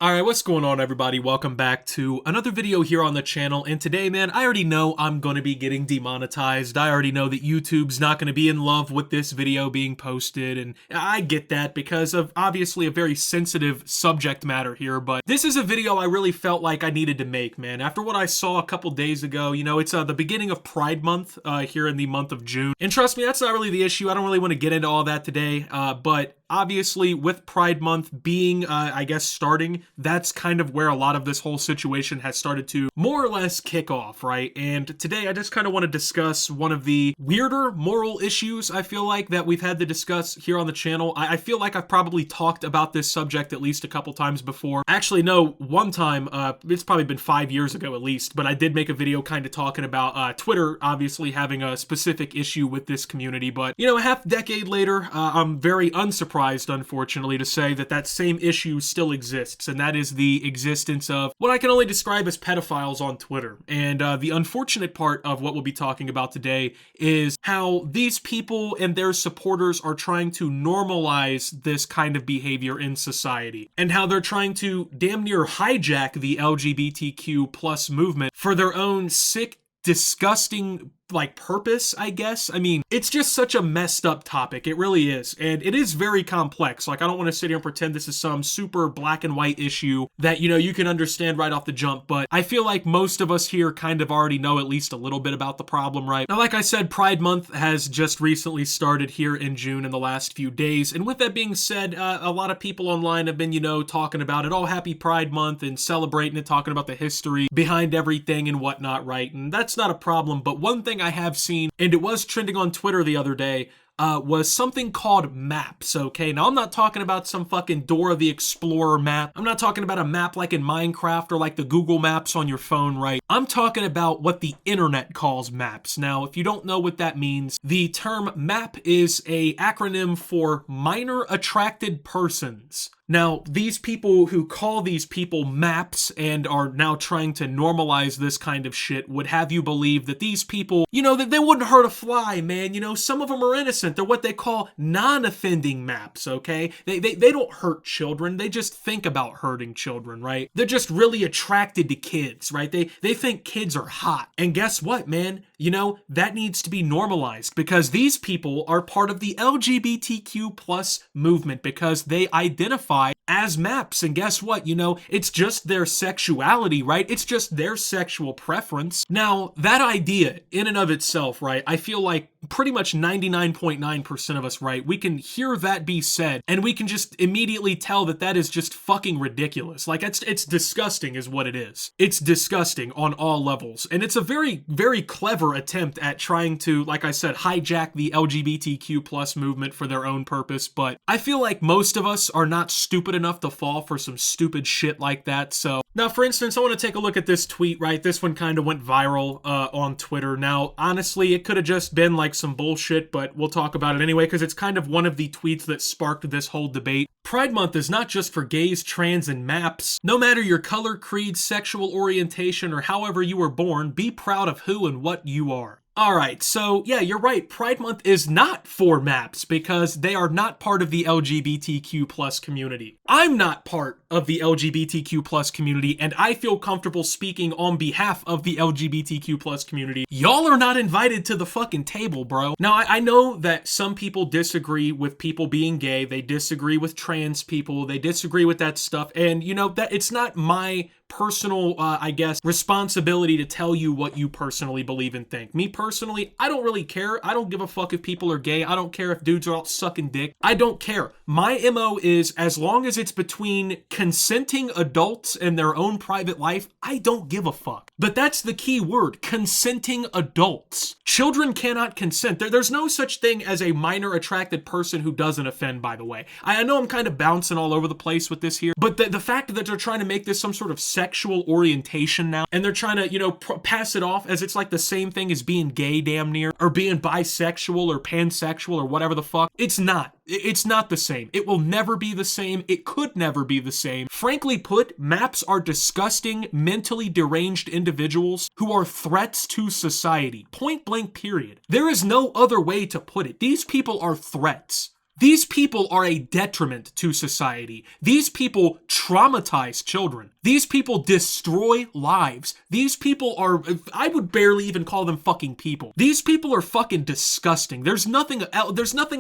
Alright, what's going on everybody? Welcome back to another video here on the channel, and today, man, I already know I'm gonna be getting demonetized. I already know that YouTube's not gonna be in love with this video being posted, and I get that because of obviously a very sensitive subject matter here, but this is a video I really felt like I needed to make, man. After what I saw a couple days ago, you know, it's the beginning of Pride Month here in the month of June, and trust me, that's not really the issue. I don't really want to get into all that today, but obviously, with Pride Month being, I guess, starting, that's kind of where a lot of this whole situation has started to more or less kick off, right? And today, I just kind of want to discuss one of the weirder moral issues, I feel like, that we've had to discuss here on the channel. I feel like I've probably talked about this subject at least a couple times before. Actually, no, one time, it's probably been 5 years ago at least, but I did make a video kind of talking about Twitter obviously having a specific issue with this community, but, you know, a half decade later, I'm very unsurprised, unfortunately, to say that that same issue still exists, and that is the existence of what I can only describe as pedophiles on Twitter. And the unfortunate part of what we'll be talking about today is how these people and their supporters are trying to normalize this kind of behavior in society, and how they're trying to damn near hijack the LGBTQ plus movement for their own sick, disgusting, like, purpose, I guess. I mean, it's just such a messed up topic. It really is. And it is very complex. Like, I don't want to sit here and pretend this is some super black and white issue that, you know, you can understand right off the jump. But I feel like most of us here kind of already know at least a little bit about the problem, right? Now, like I said, Pride Month has just recently started here in June in the last few days. And with that being said, a lot of people online have been, you know, talking about it. Oh, happy Pride Month, and celebrating it, talking about the history behind everything and whatnot, right? And that's not a problem. But one thing I have seen, and it was trending on Twitter the other day, was something called maps, okay? Now, I'm not talking about some fucking Dora the Explorer map. I'm not talking about a map like in Minecraft or like the Google Maps on your phone, right? I'm talking about what the internet calls maps. Now, if you don't know what that means, the term map is a acronym for minor attracted persons. Now, these people who call these people maps and are now trying to normalize this kind of shit would have you believe that these people, you know, that they wouldn't hurt a fly, man. You know, some of them are innocent. They're what they call non-offending maps, okay? They don't hurt children. They just think about hurting children, right? They're just really attracted to kids, right? They think kids are hot. And guess what, man? You know, that needs to be normalized because these people are part of the LGBTQ plus movement because they identify as maps. And guess what? You know, it's just their sexuality, right? It's just their sexual preference. Now, that idea in and of itself, right? I feel like pretty much 99.9% of us, right? We can hear that be said and we can just immediately tell that that is just fucking ridiculous. Like, it's disgusting is what it is. It's disgusting on all levels. And it's a very, very clever attempt at trying to, like I said, hijack the LGBTQ plus movement for their own purpose. But I feel like most of us are not stupid enough to fall for some stupid shit like that. So now, for instance, I want to take a look at this tweet, right? This one kind of went viral on Twitter. Now, honestly, it could have just been like some bullshit, but we'll talk about it anyway because it's kind of one of the tweets that sparked this whole debate. Pride Month is not just for gays, trans, and maps. No matter your color, creed, sexual orientation, or however you were born, be proud of who and what you are. Alright, so yeah, you're right. Pride Month is not for maps because they are not part of the LGBTQ plus community. I'm not part of the LGBTQ plus community, and I feel comfortable speaking on behalf of the LGBTQ plus community. Y'all are not invited to the fucking table, bro. Now, I know that some people disagree with people being gay. They disagree with trans people. They disagree with that stuff. And, you know, that it's not my personal, I guess, responsibility to tell you what you personally believe and think. Me personally, I don't really care. I don't give a fuck if people are gay. I don't care if dudes are out sucking dick. I don't care. My MO is as long as it's between consenting adults and their own private life, I don't give a fuck. But that's the key word, consenting adults. Children cannot consent. There's no such thing as a minor attracted person who doesn't offend, by the way. I know I'm kind of bouncing all over the place with this here, but the fact that they're trying to make this some sort of sexual orientation now, and they're trying to, you know, pass it off as it's like the same thing as being gay damn near, or being bisexual or pansexual or whatever the fuck. It's not. It's not the same. It will never be the same. It could never be the same. Frankly put, maps are disgusting, mentally deranged individuals who are threats to society. Point blank period. There is no other way to put it. These people are threats. These people are a detriment to society. These people traumatize children. These people destroy lives. These people are, I would barely even call them fucking people. These people are fucking disgusting. There's nothing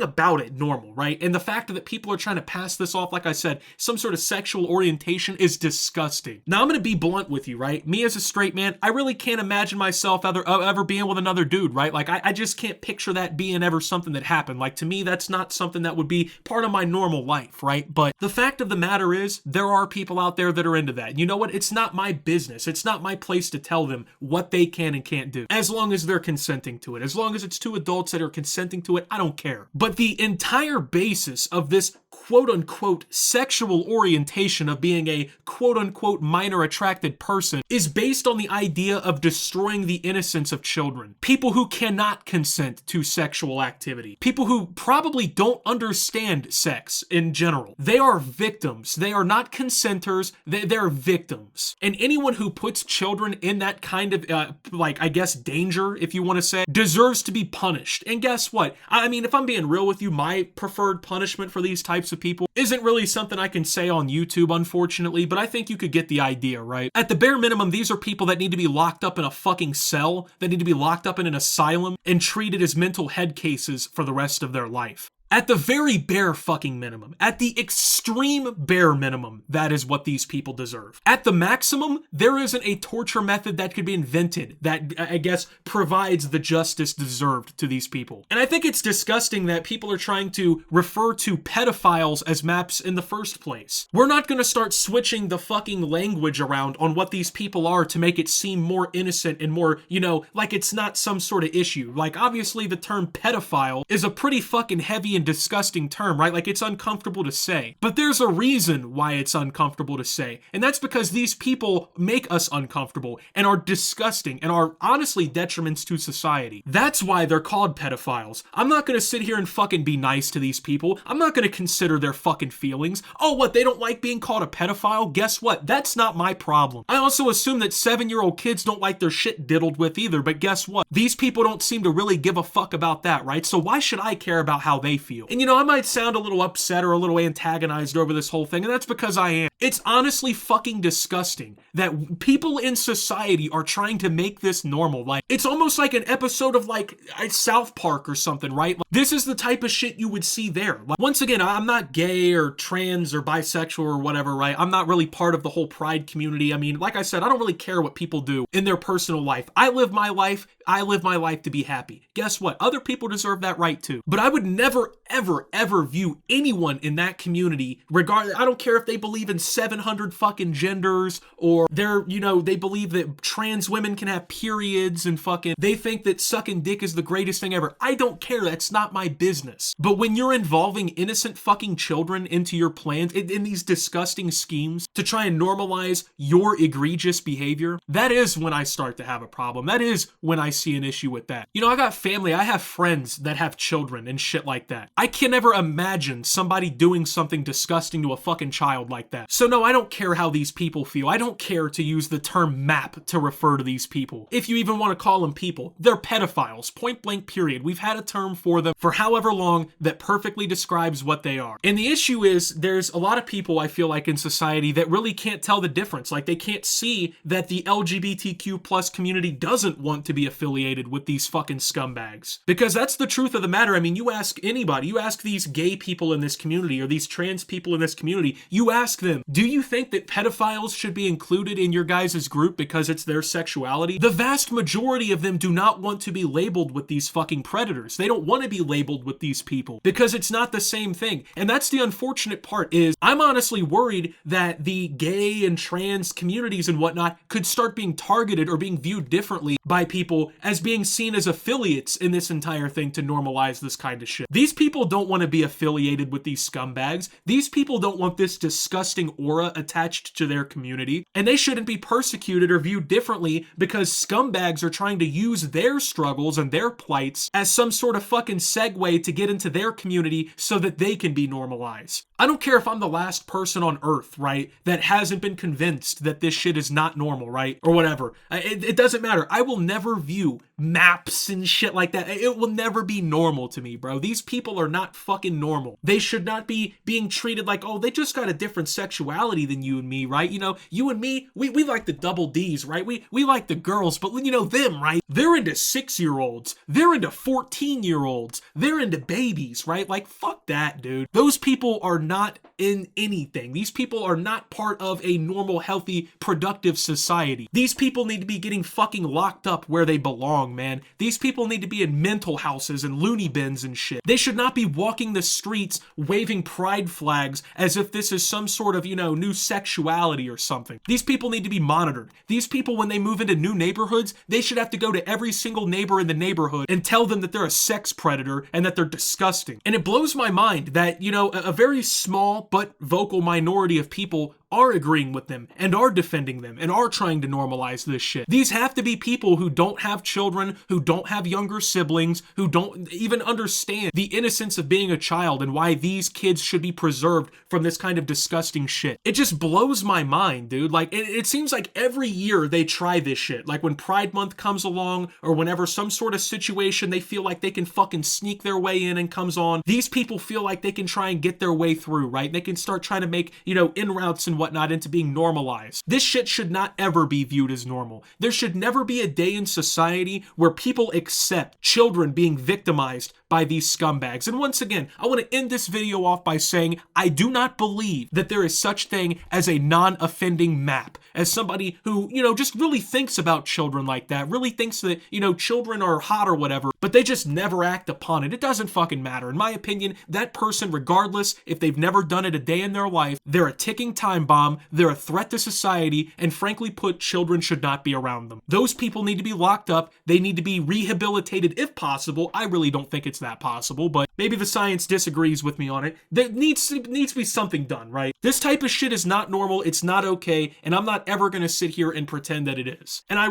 about it normal, right? And the fact that people are trying to pass this off, like I said, some sort of sexual orientation is disgusting. Now, I'm gonna be blunt with you, right? Me as a straight man, I really can't imagine myself ever being with another dude, right? Like, I just can't picture that being ever something that happened. Like, to me, that's not something that would be part of my normal life, right? But the fact of the matter is, there are people out there that are into that. You know what? It's not my business. It's not my place to tell them what they can and can't do. As long as they're consenting to it. As long as it's two adults that are consenting to it, I don't care. But the entire basis of this quote-unquote sexual orientation of being a quote-unquote minor attracted person is based on the idea of destroying the innocence of children. People who cannot consent to sexual activity. People who probably don't understand sex in general. They are victims. They are not consenters. They're victims. And anyone who puts children in that kind of, I guess, danger, if you want to say, deserves to be punished. And guess what? I mean, if I'm being real with you, my preferred punishment for these types of people isn't really something I can say on YouTube, unfortunately, but I think you could get the idea, right? At the bare minimum, these are people that need to be locked up in a fucking cell, that need to be locked up in an asylum, and treated as mental head cases for the rest of their life. At the very bare fucking minimum, at the extreme bare minimum, that is what these people deserve. At the maximum, there isn't a torture method that could be invented that, I guess, provides the justice deserved to these people. And I think it's disgusting that people are trying to refer to pedophiles as maps in the first place. We're not gonna start switching the fucking language around on what these people are to make it seem more innocent and more, you know, like it's not some sort of issue. Like, obviously the term pedophile is a pretty fucking heavy and disgusting term, right? Like, it's uncomfortable to say. But there's a reason why it's uncomfortable to say. And that's because these people make us uncomfortable and are disgusting and are honestly detriments to society. That's why they're called pedophiles. I'm not gonna sit here and fucking be nice to these people. I'm not gonna consider their fucking feelings. Oh, what, they don't like being called a pedophile? Guess what? That's not my problem. I also assume that 7-year-old kids don't like their shit diddled with either, but guess what? These people don't seem to really give a fuck about that, right? So why should I care about how they feel? And you know, I might sound a little upset or a little antagonized over this whole thing, and that's because I am. It's honestly fucking disgusting that people in society are trying to make this normal. Like, it's almost like an episode of like South Park or something, right? Like, this is the type of shit you would see there. Like, once again, I'm not gay or trans or bisexual or whatever, right? I'm not really part of the whole pride community. I mean, like I said, I don't really care what people do in their personal life. I live my life. I live my life to be happy. Guess what? Other people deserve that right too. But I would never, ever view anyone in that community, regardless, I don't care if they believe in 700 fucking genders or they're, you know, they believe that trans women can have periods and fucking, they think that sucking dick is the greatest thing ever. I don't care. That's not my business. But when you're involving innocent fucking children into your plans, in these disgusting schemes to try and normalize your egregious behavior, that is when I start to have a problem. That is when I see an issue with that. You know, I got family, I have friends that have children and shit like that. I can never imagine somebody doing something disgusting to a fucking child like that. So no, I don't care how these people feel. I don't care to use the term map to refer to these people. If you even want to call them people, they're pedophiles, point blank period. We've had a term for them for however long that perfectly describes what they are. And the issue is there's a lot of people I feel like in society that really can't tell the difference. Like, they can't see that the LGBTQ plus community doesn't want to be affiliated with these fucking scumbags. Because that's the truth of the matter. I mean, you ask anybody, you ask these gay people in this community or these trans people in this community, you ask them, do you think that pedophiles should be included in your guys' group because it's their sexuality? The vast majority of them do not want to be labeled with these fucking predators. They don't want to be labeled with these people because it's not the same thing. And that's the unfortunate part is I'm honestly worried that the gay and trans communities and whatnot could start being targeted or being viewed differently by people as being seen as affiliates in this entire thing to normalize this kind of shit. These people don't want to be affiliated with these scumbags. These people don't want this disgusting aura attached to their community, and they shouldn't be persecuted or viewed differently because scumbags are trying to use their struggles and their plights as some sort of fucking segue to get into their community so that they can be normalized. I don't care if I'm the last person on earth, right, that hasn't been convinced that this shit is not normal, right, or whatever. It doesn't matter. I will never view maps and shit like that. It will never be normal to me, bro. These people are not fucking normal. They should not be being treated like, oh, they just got a different sexuality than you and me, right? You know, you and me, we like the double D's, right? We like the girls, but you know them, right? They're into 6-year-olds. They're into 14-year-olds. They're into babies, right? Like, fuck that, dude. Those people are not in anything. These people are not part of a normal, healthy, productive society. These people need to be getting fucking locked up where they belong, man. These people need to be in mental houses and loony bins and shit. They should not be walking the streets waving pride flags as if this is some sort of, you know, new sexuality or something. These people need to be monitored. These people, when they move into new neighborhoods, they should have to go to every single neighbor in the neighborhood and tell them that they're a sex predator and that they're disgusting. And it blows my mind that, you know, a very small but vocal minority of people are agreeing with them and are defending them and are trying to normalize this shit. These have to be people who don't have children, who don't have younger siblings, who don't even understand the innocence of being a child and why these kids should be preserved from this kind of disgusting shit. It just blows my mind, dude. Like, it seems like every year they try this shit. Like when Pride Month comes along or whenever some sort of situation they feel like they can fucking sneak their way in and comes on, these people feel like they can try and get their way through, right? They can start trying to make, you know, in routes and whatnot into being normalized. This shit should not ever be viewed as normal. There should never be a day in society where people accept children being victimized by these scumbags. And once again, I want to end this video off by saying I do not believe that there is such thing as a non-offending map. As somebody who, you know, just really thinks about children like that, really thinks that, you know, children are hot or whatever, but they just never act upon it. It doesn't fucking matter. In my opinion, that person, regardless if they've never done it a day in their life, they're a ticking time bomb, they're a threat to society, and frankly put, children should not be around them. Those people need to be locked up. They need to be rehabilitated if possible. I really don't think it's that possible, but maybe the science disagrees with me on it. There needs to be something done, right? This type of shit is not normal. It's not okay, and I'm not ever going to sit here and pretend that it is. And I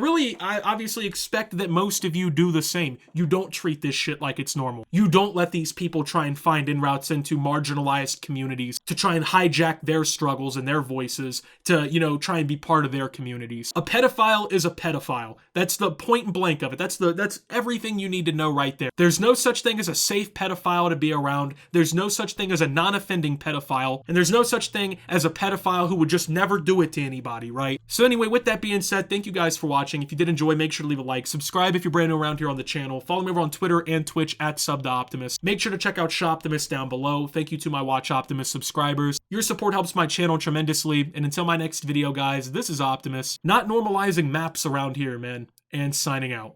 obviously expect that most of you do the same. You don't treat this shit like it's normal. You don't let these people try and find in routes into marginalized communities to try and hijack their struggles and their voices to, you know, try and be part of their communities. A pedophile is a pedophile. That's the point and blank of it. That's everything you need to know right there. There's no such thing as a safe pedophile to be around. There's no such thing as a non-offending pedophile. And there's no such thing as a pedophile who would just never do it to anybody, right? So anyway, with that being said, thank you guys for watching. If you did enjoy, make sure to leave a like. Subscribe if you're brand new around here on the channel. Follow me over on Twitter and Twitch at @SubTheOptimus. Make sure to check out Shoptimus down below. Thank you to my Watch Optimus subscribers. Your support helps my channel tremendously. And until my next video, guys, this is Optimus. Not normalizing maps around here, man. And signing out.